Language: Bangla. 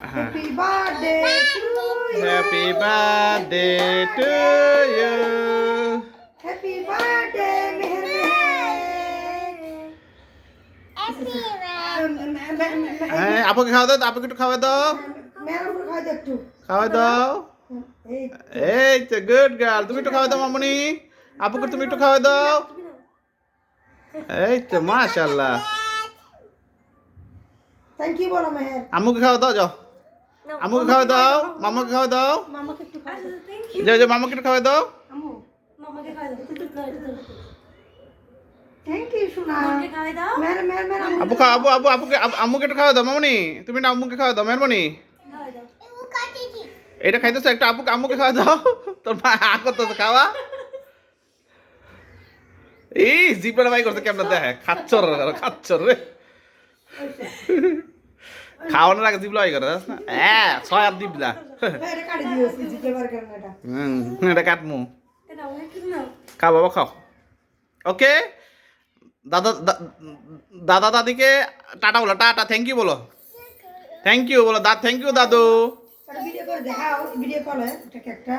Happy birthday to you. Happy birthday to you. Happy birthday, Meher Meher. হ্যাঁ আপুকে খাওয়া দাও আপুকে একটু খাওয়া দাও মেয়ের উপর খাওয়া দে একটু। খাওয়া দাও এই এই তো গুড গার্ল তুমি একটু খাওয়া দাও মামুনি আপুকে তুমি একটু খাওয়া দাও এই তো মাশাআল্লাহ থ্যাংক ইউ বলো মেহের। আম্মুকে খাওয়া দাও যাও আম্মুকে খাওয়া দাও মামাকে খাওয়া দাও মামাকে একটু খাওয়া দাও। যাও যাও মামাকে একটু খাওয়া দাও আম্মু মামাকে খাওয়া দাও। থ্যাংক ইউ সোনা। মেহের মেহের মেহের আম্মু আপু খাও আপু আপু আপুকে আম্মুকে একটু খাওয়া দাও মামুনি তুমি না আম্মুকে খাওয়া দাও মেহরবানি এটা খাইতেছো একটা আপুকে আম্মুকে খাওয়া দাও তোর মা করতেছে খাওয়া এই জিপটা ভাই করছে কেমন দেখে খাচ্ছর রে খাওয়ানোর আগে জিবলা ভাই করে জানিস না হ্যাঁ 6 দিবলা এটা কাটি দিয়েছি জিতে বার করেন এটা। এটা কাটমু খাও বাবা খাও ওকে দাদা দাদা দাদিকে টাটা বলো টাটা থ্যাংক ইউ বলো থ্যাংক ইউ বলো থ্যাংক ইউ দাদু ভিডিও করে দেখাও ভিডিও কলে এটা একটা